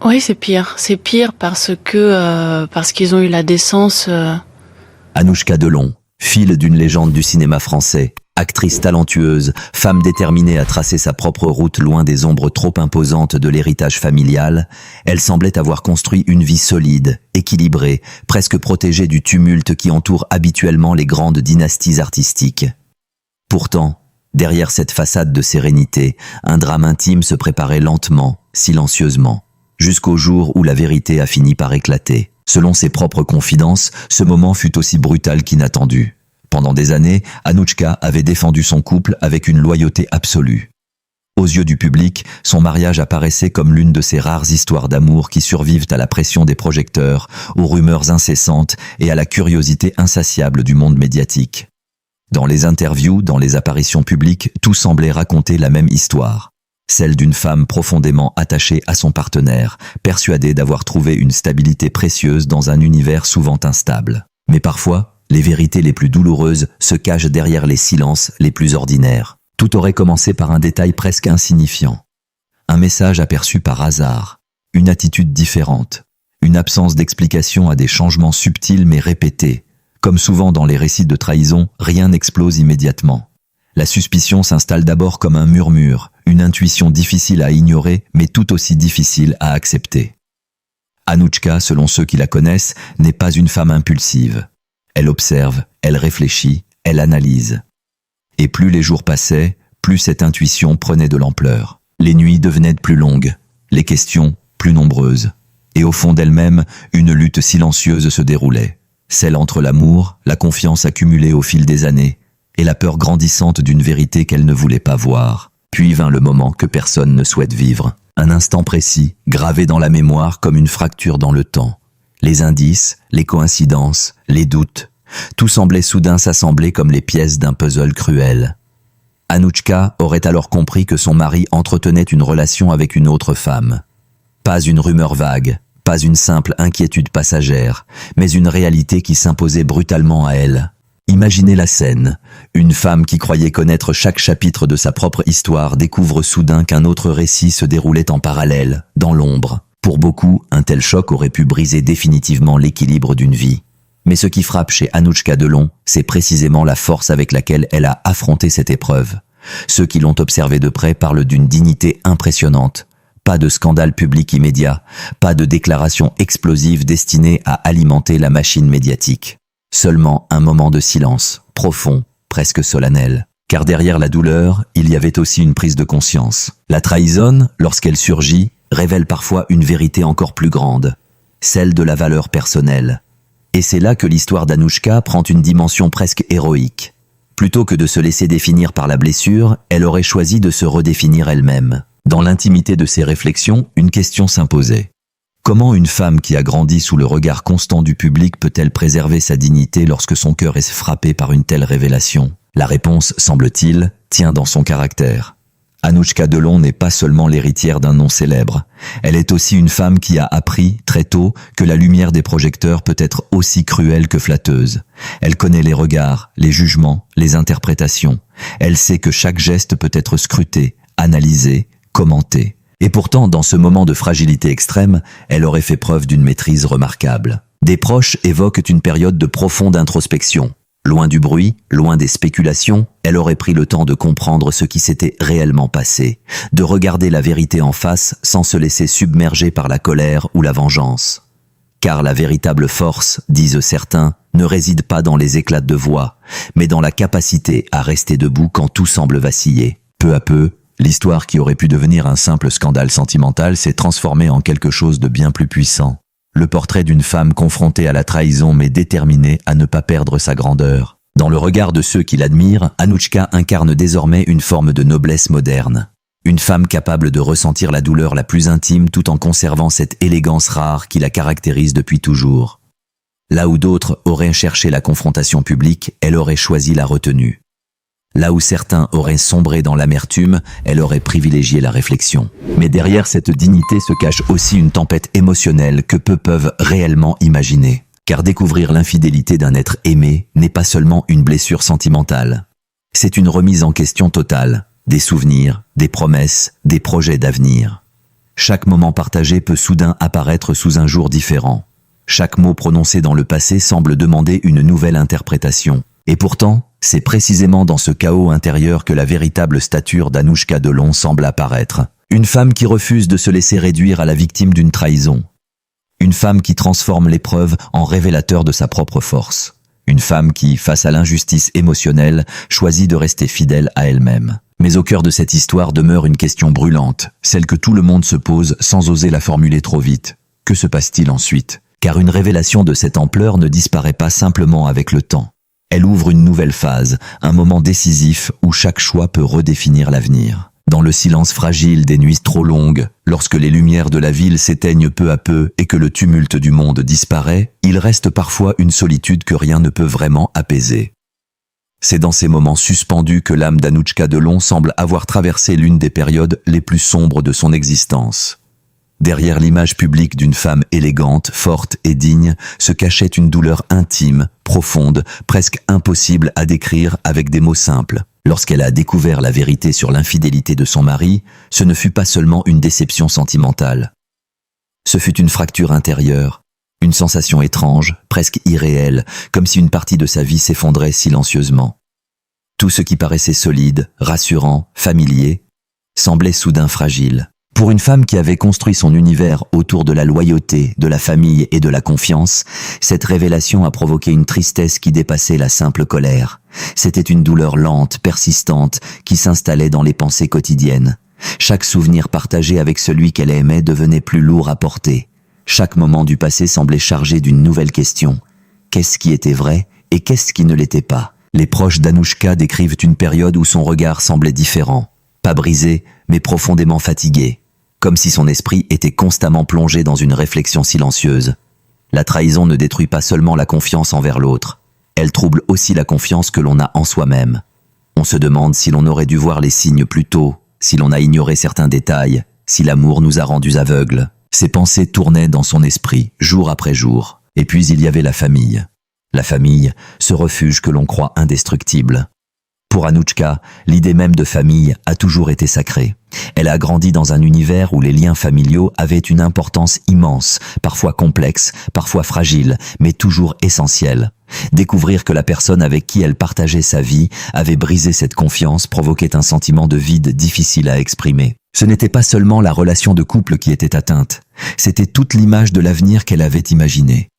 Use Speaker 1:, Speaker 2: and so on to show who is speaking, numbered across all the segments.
Speaker 1: Oui, c'est pire. C'est pire parce qu'ils ont eu la décence.
Speaker 2: Anouchka Delon, fille d'une légende du cinéma français, actrice talentueuse, femme déterminée à tracer sa propre route loin des ombres trop imposantes de l'héritage familial, elle semblait avoir construit une vie solide, équilibrée, presque protégée du tumulte qui entoure habituellement les grandes dynasties artistiques. Pourtant, derrière cette façade de sérénité, un drame intime se préparait lentement, silencieusement, jusqu'au jour où la vérité a fini par éclater. Selon ses propres confidences, ce moment fut aussi brutal qu'inattendu. Pendant des années, Anouchka avait défendu son couple avec une loyauté absolue. Aux yeux du public, son mariage apparaissait comme l'une de ces rares histoires d'amour qui survivent à la pression des projecteurs, aux rumeurs incessantes et à la curiosité insatiable du monde médiatique. Dans les interviews, dans les apparitions publiques, tout semblait raconter la même histoire. Celle d'une femme profondément attachée à son partenaire, persuadée d'avoir trouvé une stabilité précieuse dans un univers souvent instable. Mais parfois, les vérités les plus douloureuses se cachent derrière les silences les plus ordinaires. Tout aurait commencé par un détail presque insignifiant. Un message aperçu par hasard, une attitude différente, une absence d'explication à des changements subtils mais répétés. Comme souvent dans les récits de trahison, rien n'explose immédiatement. La suspicion s'installe d'abord comme un murmure, une intuition difficile à ignorer mais tout aussi difficile à accepter. Anouchka, selon ceux qui la connaissent, n'est pas une femme impulsive. Elle observe, elle réfléchit, elle analyse. Et plus les jours passaient, plus cette intuition prenait de l'ampleur. Les nuits devenaient plus longues, les questions plus nombreuses. Et au fond d'elle-même, une lutte silencieuse se déroulait. Celle entre l'amour, la confiance accumulée au fil des années, et la peur grandissante d'une vérité qu'elle ne voulait pas voir. Puis vint le moment que personne ne souhaite vivre. Un instant précis, gravé dans la mémoire comme une fracture dans le temps. Les indices, les coïncidences, les doutes, tout semblait soudain s'assembler comme les pièces d'un puzzle cruel. Anouchka aurait alors compris que son mari entretenait une relation avec une autre femme. Pas une rumeur vague, pas une simple inquiétude passagère, mais une réalité qui s'imposait brutalement à elle. Imaginez la scène. Une femme qui croyait connaître chaque chapitre de sa propre histoire découvre soudain qu'un autre récit se déroulait en parallèle, dans l'ombre. Pour beaucoup, un tel choc aurait pu briser définitivement l'équilibre d'une vie. Mais ce qui frappe chez Anouchka Delon, c'est précisément la force avec laquelle elle a affronté cette épreuve. Ceux qui l'ont observée de près parlent d'une dignité impressionnante. Pas de scandale public immédiat, pas de déclaration explosive destinée à alimenter la machine médiatique. Seulement un moment de silence, profond, presque solennel. Car derrière la douleur, il y avait aussi une prise de conscience. La trahison, lorsqu'elle surgit, révèle parfois une vérité encore plus grande, celle de la valeur personnelle. Et c'est là que l'histoire d'Anouchka prend une dimension presque héroïque. Plutôt que de se laisser définir par la blessure, elle aurait choisi de se redéfinir elle-même. Dans l'intimité de ses réflexions, une question s'imposait. Comment une femme qui a grandi sous le regard constant du public peut-elle préserver sa dignité lorsque son cœur est frappé par une telle révélation? La réponse, semble-t-il, tient dans son caractère. Anouchka Delon n'est pas seulement l'héritière d'un nom célèbre. Elle est aussi une femme qui a appris, très tôt, que la lumière des projecteurs peut être aussi cruelle que flatteuse. Elle connaît les regards, les jugements, les interprétations. Elle sait que chaque geste peut être scruté, analysé, commenté. Et pourtant, dans ce moment de fragilité extrême, elle aurait fait preuve d'une maîtrise remarquable. Des proches évoquent une période de profonde introspection. Loin du bruit, loin des spéculations, elle aurait pris le temps de comprendre ce qui s'était réellement passé, de regarder la vérité en face sans se laisser submerger par la colère ou la vengeance. Car la véritable force, disent certains, ne réside pas dans les éclats de voix, mais dans la capacité à rester debout quand tout semble vaciller. Peu à peu, l'histoire qui aurait pu devenir un simple scandale sentimental s'est transformée en quelque chose de bien plus puissant. Le portrait d'une femme confrontée à la trahison mais déterminée à ne pas perdre sa grandeur. Dans le regard de ceux qui l'admirent, Anouchka incarne désormais une forme de noblesse moderne. Une femme capable de ressentir la douleur la plus intime tout en conservant cette élégance rare qui la caractérise depuis toujours. Là où d'autres auraient cherché la confrontation publique, elle aurait choisi la retenue. Là où certains auraient sombré dans l'amertume, elle aurait privilégié la réflexion. Mais derrière cette dignité se cache aussi une tempête émotionnelle que peu peuvent réellement imaginer. Car découvrir l'infidélité d'un être aimé n'est pas seulement une blessure sentimentale. C'est une remise en question totale, des souvenirs, des promesses, des projets d'avenir. Chaque moment partagé peut soudain apparaître sous un jour différent. Chaque mot prononcé dans le passé semble demander une nouvelle interprétation. Et pourtant, c'est précisément dans ce chaos intérieur que la véritable stature d'Anouchka Delon semble apparaître. Une femme qui refuse de se laisser réduire à la victime d'une trahison. Une femme qui transforme l'épreuve en révélateur de sa propre force. Une femme qui, face à l'injustice émotionnelle, choisit de rester fidèle à elle-même. Mais au cœur de cette histoire demeure une question brûlante, celle que tout le monde se pose sans oser la formuler trop vite. Que se passe-t-il ensuite ? Car une révélation de cette ampleur ne disparaît pas simplement avec le temps. Elle ouvre une nouvelle phase, un moment décisif où chaque choix peut redéfinir l'avenir. Dans le silence fragile des nuits trop longues, lorsque les lumières de la ville s'éteignent peu à peu et que le tumulte du monde disparaît, il reste parfois une solitude que rien ne peut vraiment apaiser. C'est dans ces moments suspendus que l'âme d'Anouchka Delon semble avoir traversé l'une des périodes les plus sombres de son existence. Derrière l'image publique d'une femme élégante, forte et digne, se cachait une douleur intime, profonde, presque impossible à décrire avec des mots simples. Lorsqu'elle a découvert la vérité sur l'infidélité de son mari, ce ne fut pas seulement une déception sentimentale. Ce fut une fracture intérieure, une sensation étrange, presque irréelle, comme si une partie de sa vie s'effondrait silencieusement. Tout ce qui paraissait solide, rassurant, familier, semblait soudain fragile. Pour une femme qui avait construit son univers autour de la loyauté, de la famille et de la confiance, cette révélation a provoqué une tristesse qui dépassait la simple colère. C'était une douleur lente, persistante, qui s'installait dans les pensées quotidiennes. Chaque souvenir partagé avec celui qu'elle aimait devenait plus lourd à porter. Chaque moment du passé semblait chargé d'une nouvelle question. Qu'est-ce qui était vrai et qu'est-ce qui ne l'était pas ? Les proches d'Anouchka décrivent une période où son regard semblait différent. Pas brisé, mais profondément fatigué. Comme si son esprit était constamment plongé dans une réflexion silencieuse. La trahison ne détruit pas seulement la confiance envers l'autre, elle trouble aussi la confiance que l'on a en soi-même. On se demande si l'on aurait dû voir les signes plus tôt, si l'on a ignoré certains détails, si l'amour nous a rendus aveugles. Ces pensées tournaient dans son esprit, jour après jour. Et puis il y avait la famille. La famille, ce refuge que l'on croit indestructible. Pour Anouchka, l'idée même de famille a toujours été sacrée. Elle a grandi dans un univers où les liens familiaux avaient une importance immense, parfois complexe, parfois fragile, mais toujours essentielle. Découvrir que la personne avec qui elle partageait sa vie avait brisé cette confiance provoquait un sentiment de vide difficile à exprimer. Ce n'était pas seulement la relation de couple qui était atteinte, c'était toute l'image de l'avenir qu'elle avait imaginé.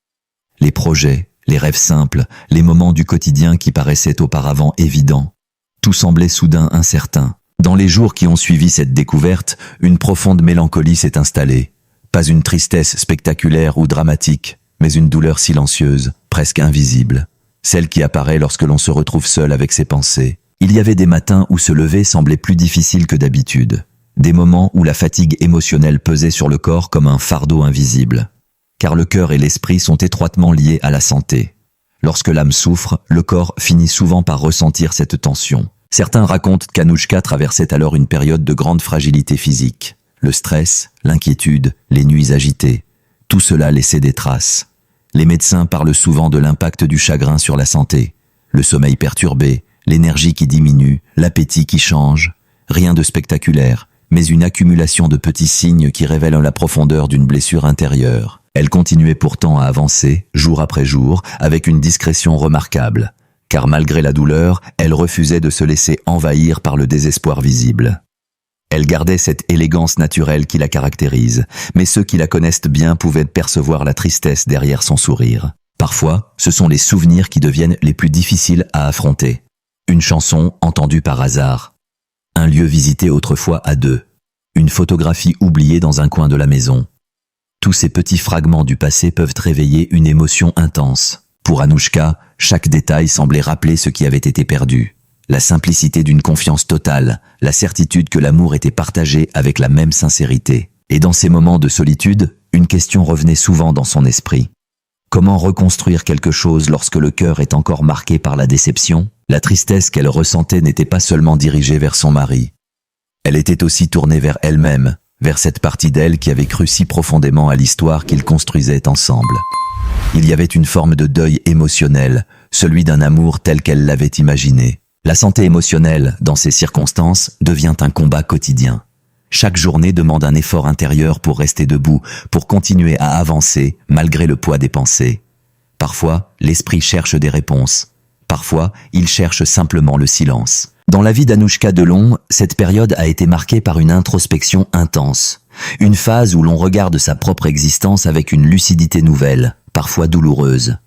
Speaker 2: Les projets, les rêves simples, les moments du quotidien qui paraissaient auparavant évidents. Tout semblait soudain incertain. Dans les jours qui ont suivi cette découverte, une profonde mélancolie s'est installée. Pas une tristesse spectaculaire ou dramatique, mais une douleur silencieuse, presque invisible. Celle qui apparaît lorsque l'on se retrouve seul avec ses pensées. Il y avait des matins où se lever semblait plus difficile que d'habitude. Des moments où la fatigue émotionnelle pesait sur le corps comme un fardeau invisible. Car le cœur et l'esprit sont étroitement liés à la santé. Lorsque l'âme souffre, le corps finit souvent par ressentir cette tension. Certains racontent qu'Anouchka traversait alors une période de grande fragilité physique. Le stress, l'inquiétude, les nuits agitées, tout cela laissait des traces. Les médecins parlent souvent de l'impact du chagrin sur la santé. Le sommeil perturbé, l'énergie qui diminue, l'appétit qui change. Rien de spectaculaire, mais une accumulation de petits signes qui révèlent la profondeur d'une blessure intérieure. Elle continuait pourtant à avancer, jour après jour, avec une discrétion remarquable. Car malgré la douleur, elle refusait de se laisser envahir par le désespoir visible. Elle gardait cette élégance naturelle qui la caractérise, mais ceux qui la connaissent bien pouvaient percevoir la tristesse derrière son sourire. Parfois, ce sont les souvenirs qui deviennent les plus difficiles à affronter. Une chanson entendue par hasard. Un lieu visité autrefois à deux. Une photographie oubliée dans un coin de la maison. Tous ces petits fragments du passé peuvent réveiller une émotion intense. Pour Anouchka, chaque détail semblait rappeler ce qui avait été perdu. La simplicité d'une confiance totale, la certitude que l'amour était partagé avec la même sincérité. Et dans ces moments de solitude, une question revenait souvent dans son esprit. Comment reconstruire quelque chose lorsque le cœur est encore marqué par la déception ? La tristesse qu'elle ressentait n'était pas seulement dirigée vers son mari. Elle était aussi tournée vers elle-même, vers cette partie d'elle qui avait cru si profondément à l'histoire qu'ils construisaient ensemble. Il y avait une forme de deuil émotionnel, celui d'un amour tel qu'elle l'avait imaginé. La santé émotionnelle, dans ces circonstances, devient un combat quotidien. Chaque journée demande un effort intérieur pour rester debout, pour continuer à avancer malgré le poids des pensées. Parfois, l'esprit cherche des réponses. Parfois, il cherche simplement le silence. Dans la vie d'Anouchka Delon, cette période a été marquée par une introspection intense. Une phase où l'on regarde sa propre existence avec une lucidité nouvelle, parfois douloureuse.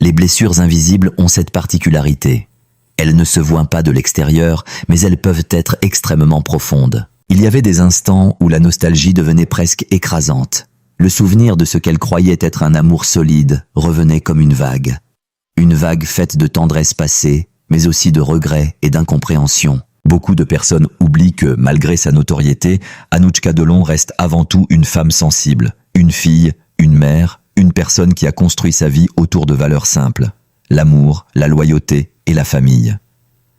Speaker 2: Les blessures invisibles ont cette particularité. Elles ne se voient pas de l'extérieur, mais elles peuvent être extrêmement profondes. Il y avait des instants où la nostalgie devenait presque écrasante. Le souvenir de ce qu'elle croyait être un amour solide revenait comme une vague. Une vague faite de tendresse passée, mais aussi de regrets et d'incompréhension. Beaucoup de personnes oublient que, malgré sa notoriété, Anouchka Delon reste avant tout une femme sensible, une fille, une mère, une personne qui a construit sa vie autour de valeurs simples. L'amour, la loyauté et la famille.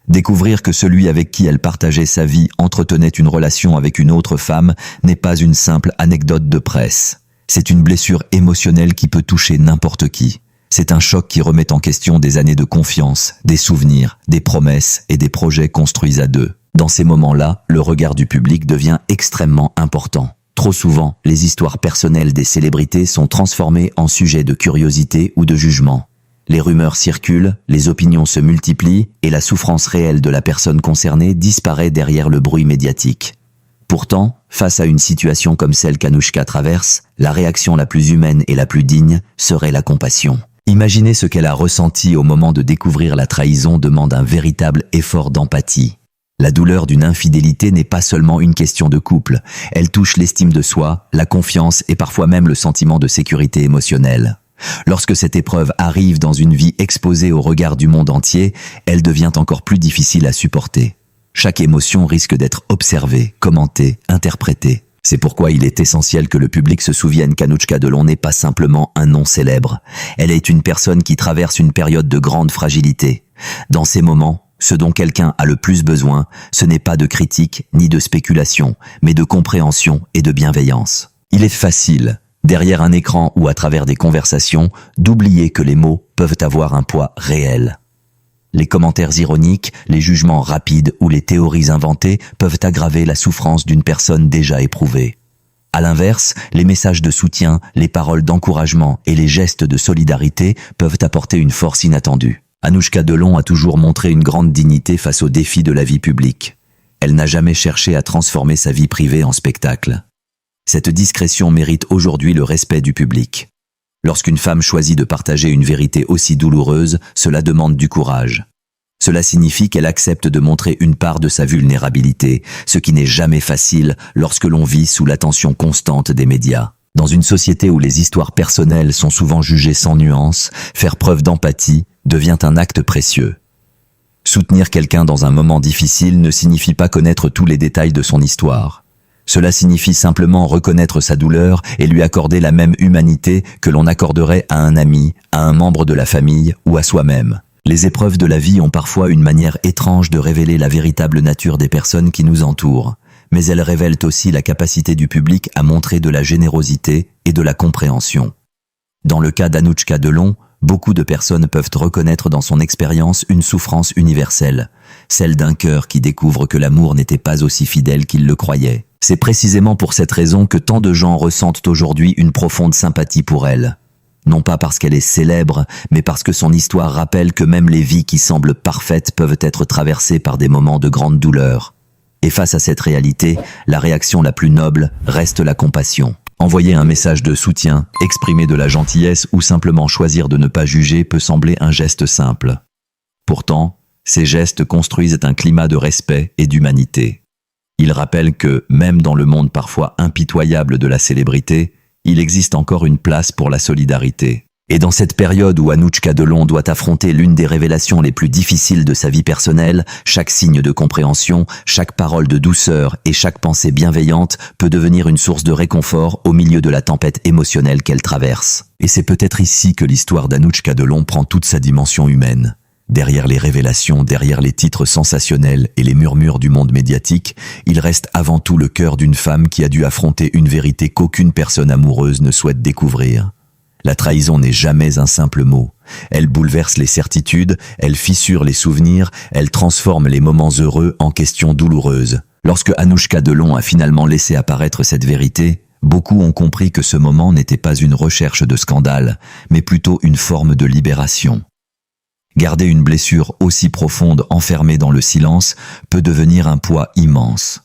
Speaker 2: Découvrir que celui avec qui elle partageait sa vie entretenait une relation avec une autre femme n'est pas une simple anecdote de presse. C'est une blessure émotionnelle qui peut toucher n'importe qui. C'est un choc qui remet en question des années de confiance, des souvenirs, des promesses et des projets construits à deux. Dans ces moments-là, le regard du public devient extrêmement important. Trop souvent, les histoires personnelles des célébrités sont transformées en sujet de curiosité ou de jugement. Les rumeurs circulent, les opinions se multiplient et la souffrance réelle de la personne concernée disparaît derrière le bruit médiatique. Pourtant, face à une situation comme celle qu'Anouchka traverse, la réaction la plus humaine et la plus digne serait la compassion. Imaginer ce qu'elle a ressenti au moment de découvrir la trahison demande un véritable effort d'empathie. La douleur d'une infidélité n'est pas seulement une question de couple, elle touche l'estime de soi, la confiance et parfois même le sentiment de sécurité émotionnelle. Lorsque cette épreuve arrive dans une vie exposée au regard du monde entier, elle devient encore plus difficile à supporter. Chaque émotion risque d'être observée, commentée, interprétée. C'est pourquoi il est essentiel que le public se souvienne qu'Anouchka Delon n'est pas simplement un nom célèbre. Elle est une personne qui traverse une période de grande fragilité. Dans ces moments, ce dont quelqu'un a le plus besoin, ce n'est pas de critique ni de spéculation, mais de compréhension et de bienveillance. Il est facile, derrière un écran ou à travers des conversations, d'oublier que les mots peuvent avoir un poids réel. Les commentaires ironiques, les jugements rapides ou les théories inventées peuvent aggraver la souffrance d'une personne déjà éprouvée. À l'inverse, les messages de soutien, les paroles d'encouragement et les gestes de solidarité peuvent apporter une force inattendue. Anouchka Delon a toujours montré une grande dignité face aux défis de la vie publique. Elle n'a jamais cherché à transformer sa vie privée en spectacle. Cette discrétion mérite aujourd'hui le respect du public. Lorsqu'une femme choisit de partager une vérité aussi douloureuse, cela demande du courage. Cela signifie qu'elle accepte de montrer une part de sa vulnérabilité, ce qui n'est jamais facile lorsque l'on vit sous l'attention constante des médias. Dans une société où les histoires personnelles sont souvent jugées sans nuance, faire preuve d'empathie devient un acte précieux. Soutenir quelqu'un dans un moment difficile ne signifie pas connaître tous les détails de son histoire. Cela signifie simplement reconnaître sa douleur et lui accorder la même humanité que l'on accorderait à un ami, à un membre de la famille ou à soi-même. Les épreuves de la vie ont parfois une manière étrange de révéler la véritable nature des personnes qui nous entourent, mais elles révèlent aussi la capacité du public à montrer de la générosité et de la compréhension. Dans le cas d'Anouchka Delon, beaucoup de personnes peuvent reconnaître dans son expérience une souffrance universelle, celle d'un cœur qui découvre que l'amour n'était pas aussi fidèle qu'il le croyait. C'est précisément pour cette raison que tant de gens ressentent aujourd'hui une profonde sympathie pour elle. Non pas parce qu'elle est célèbre, mais parce que son histoire rappelle que même les vies qui semblent parfaites peuvent être traversées par des moments de grande douleur. Et face à cette réalité, la réaction la plus noble reste la compassion. Envoyer un message de soutien, exprimer de la gentillesse ou simplement choisir de ne pas juger peut sembler un geste simple. Pourtant, ces gestes construisent un climat de respect et d'humanité. Ils rappellent que, même dans le monde parfois impitoyable de la célébrité, il existe encore une place pour la solidarité. Et dans cette période où Anouchka Delon doit affronter l'une des révélations les plus difficiles de sa vie personnelle, chaque signe de compréhension, chaque parole de douceur et chaque pensée bienveillante peut devenir une source de réconfort au milieu de la tempête émotionnelle qu'elle traverse. Et c'est peut-être ici que l'histoire d'Anouchka Delon prend toute sa dimension humaine. Derrière les révélations, derrière les titres sensationnels et les murmures du monde médiatique, il reste avant tout le cœur d'une femme qui a dû affronter une vérité qu'aucune personne amoureuse ne souhaite découvrir. La trahison n'est jamais un simple mot. Elle bouleverse les certitudes, elle fissure les souvenirs, elle transforme les moments heureux en questions douloureuses. Lorsque Anouchka Delon a finalement laissé apparaître cette vérité, beaucoup ont compris que ce moment n'était pas une recherche de scandale, mais plutôt une forme de libération. Garder une blessure aussi profonde enfermée dans le silence peut devenir un poids immense.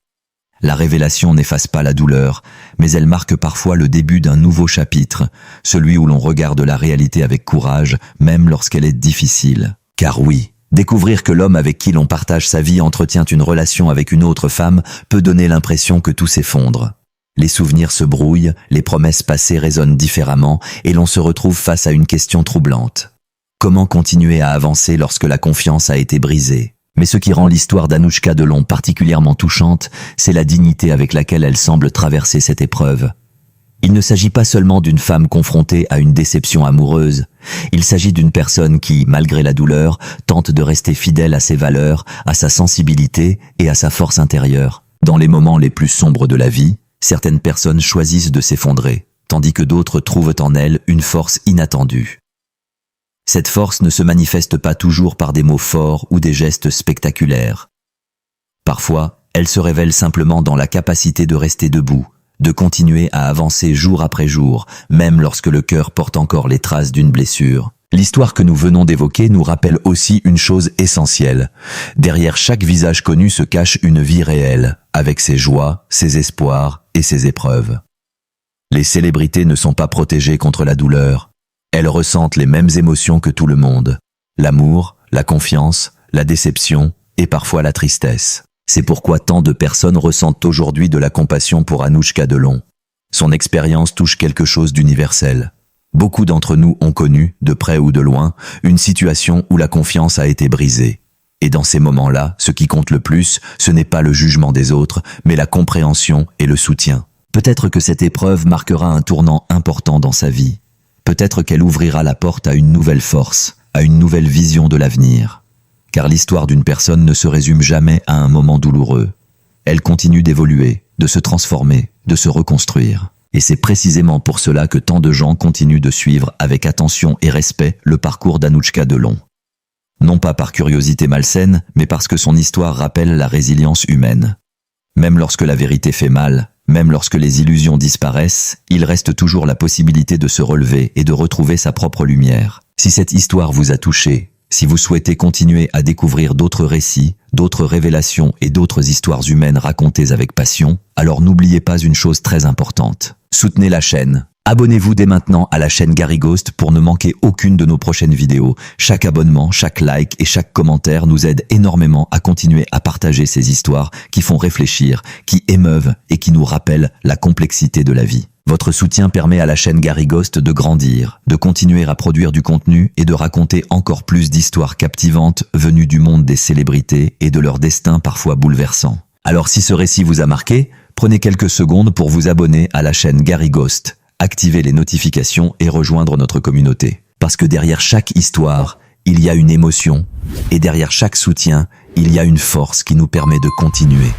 Speaker 2: La révélation n'efface pas la douleur, mais elle marque parfois le début d'un nouveau chapitre, celui où l'on regarde la réalité avec courage, même lorsqu'elle est difficile. Car oui, découvrir que l'homme avec qui l'on partage sa vie entretient une relation avec une autre femme peut donner l'impression que tout s'effondre. Les souvenirs se brouillent, les promesses passées résonnent différemment et l'on se retrouve face à une question troublante. Comment continuer à avancer lorsque la confiance a été brisée ? Mais ce qui rend l'histoire d'Anouchka Delon particulièrement touchante, c'est la dignité avec laquelle elle semble traverser cette épreuve. Il ne s'agit pas seulement d'une femme confrontée à une déception amoureuse, il s'agit d'une personne qui, malgré la douleur, tente de rester fidèle à ses valeurs, à sa sensibilité et à sa force intérieure. Dans les moments les plus sombres de la vie, certaines personnes choisissent de s'effondrer, tandis que d'autres trouvent en elles une force inattendue. Cette force ne se manifeste pas toujours par des mots forts ou des gestes spectaculaires. Parfois, elle se révèle simplement dans la capacité de rester debout, de continuer à avancer jour après jour, même lorsque le cœur porte encore les traces d'une blessure. L'histoire que nous venons d'évoquer nous rappelle aussi une chose essentielle. Derrière chaque visage connu se cache une vie réelle, avec ses joies, ses espoirs et ses épreuves. Les célébrités ne sont pas protégées contre la douleur. Elles ressentent les mêmes émotions que tout le monde. L'amour, la confiance, la déception et parfois la tristesse. C'est pourquoi tant de personnes ressentent aujourd'hui de la compassion pour Anouchka Delon. Son expérience touche quelque chose d'universel. Beaucoup d'entre nous ont connu, de près ou de loin, une situation où la confiance a été brisée. Et dans ces moments-là, ce qui compte le plus, ce n'est pas le jugement des autres, mais la compréhension et le soutien. Peut-être que cette épreuve marquera un tournant important dans sa vie. Peut-être qu'elle ouvrira la porte à une nouvelle force, à une nouvelle vision de l'avenir. Car l'histoire d'une personne ne se résume jamais à un moment douloureux. Elle continue d'évoluer, de se transformer, de se reconstruire. Et c'est précisément pour cela que tant de gens continuent de suivre avec attention et respect le parcours d'Anouchka Delon. Non pas par curiosité malsaine, mais parce que son histoire rappelle la résilience humaine. Même lorsque la vérité fait mal, même lorsque les illusions disparaissent, il reste toujours la possibilité de se relever et de retrouver sa propre lumière. Si cette histoire vous a touché, si vous souhaitez continuer à découvrir d'autres récits, d'autres révélations et d'autres histoires humaines racontées avec passion, alors n'oubliez pas une chose très importante. Soutenez la chaîne. Abonnez-vous dès maintenant à la chaîne Gary Ghost pour ne manquer aucune de nos prochaines vidéos. Chaque abonnement, chaque like et chaque commentaire nous aide énormément à continuer à partager ces histoires qui font réfléchir, qui émeuvent et qui nous rappellent la complexité de la vie. Votre soutien permet à la chaîne Gary Ghost de grandir, de continuer à produire du contenu et de raconter encore plus d'histoires captivantes venues du monde des célébrités et de leur destin parfois bouleversant. Alors si ce récit vous a marqué, prenez quelques secondes pour vous abonner à la chaîne Gary Ghost, activer les notifications et rejoindre notre communauté. Parce que derrière chaque histoire, il y a une émotion, et derrière chaque soutien, il y a une force qui nous permet de continuer.